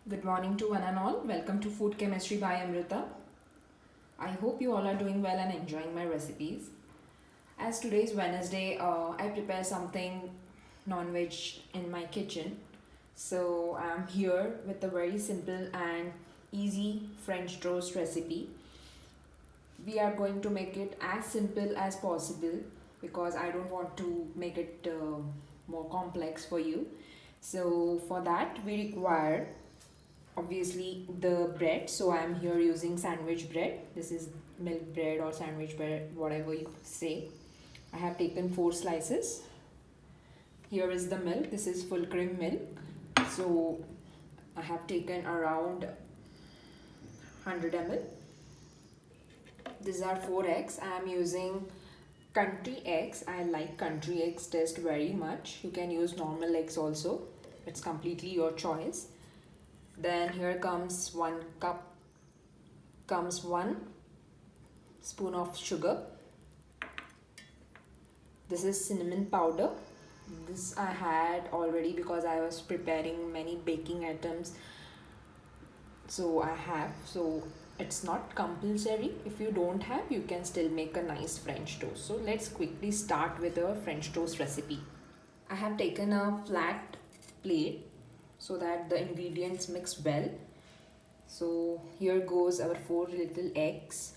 Good morning to one and all. Welcome to Food Chemistry by Amrita. I hope you all are doing well and enjoying my recipes. As today is Wednesday, I prepare something non-veg in my kitchen. So I'm here with a very simple and easy French toast recipe. We are going to make it as simple as possible because I don't want to make it more complex for you. So for that we require obviously the bread. So I'm here using sandwich bread. This is milk bread or sandwich bread, whatever you say. I have taken 4 slices. Here is the milk. This is full cream milk. So I have taken around 100 ml. These are 4 eggs. I am using country eggs. I like country eggs taste very much. You can use normal eggs also. It's completely your choice. Then here comes 1 spoon of sugar. This is cinnamon powder. This I had already because I was preparing many baking items. So it's not compulsory. If you don't have, you can still make a nice French toast. So let's quickly start with a French toast recipe. I have taken a flat plate so that the ingredients mix well. So here goes our 4 little eggs.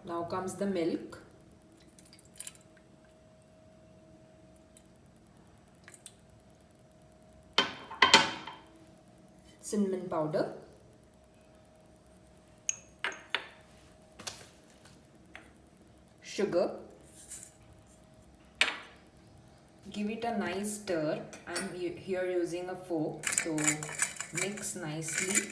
Now comes the milk. Cinnamon powder. Sugar. Give it a nice stir. I'm here using a fork, so mix nicely.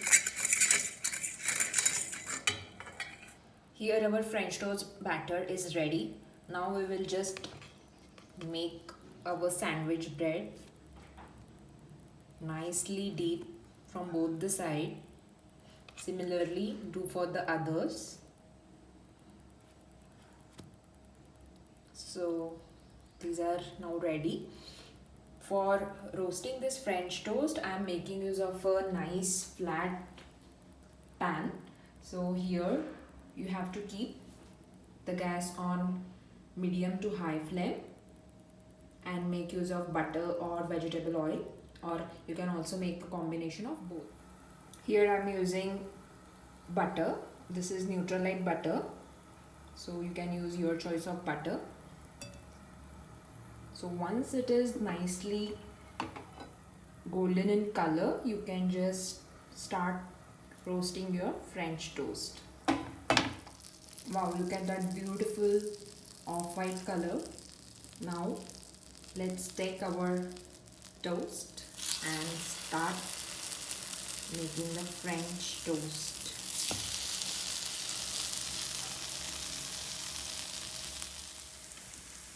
Here our French toast batter is ready. Now we will just make our sandwich bread nicely deep from both the sides. Similarly, do for the others. So these are now ready. For roasting this French toast, I am making use of a nice flat pan. So here you have to keep the gas on medium to high flame and make use of butter or vegetable oil, or you can also make a combination of both. Here I am using butter. This is Neutralite butter. So you can use your choice of butter. So once it is nicely golden in color, you can just start roasting your French toast. Wow, look at that beautiful off-white color. Now let's take our toast and start making the French toast.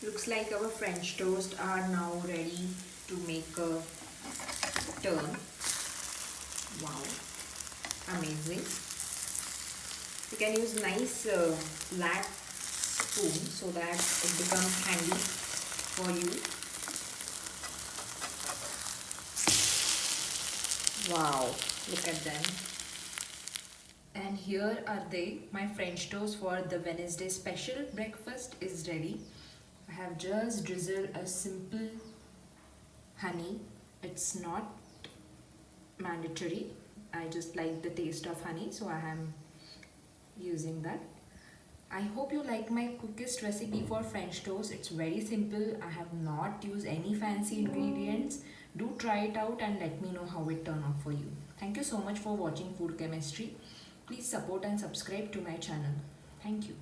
Looks like our French toast are now ready to make a turn. Wow, amazing. You can use nice flat spoon so that it becomes handy for you. Wow, look at them. And here are they. My French toast for the Wednesday special breakfast is ready. I have just drizzled a simple honey. It's not mandatory. I just like the taste of honey, so I am using that. I hope you like my quickest recipe for French toast. It's very simple. I have not used any fancy ingredients. Do try it out and let me know how it turned out for you. Thank you so much for watching Food Chemistry. Please support and subscribe to my channel. Thank you.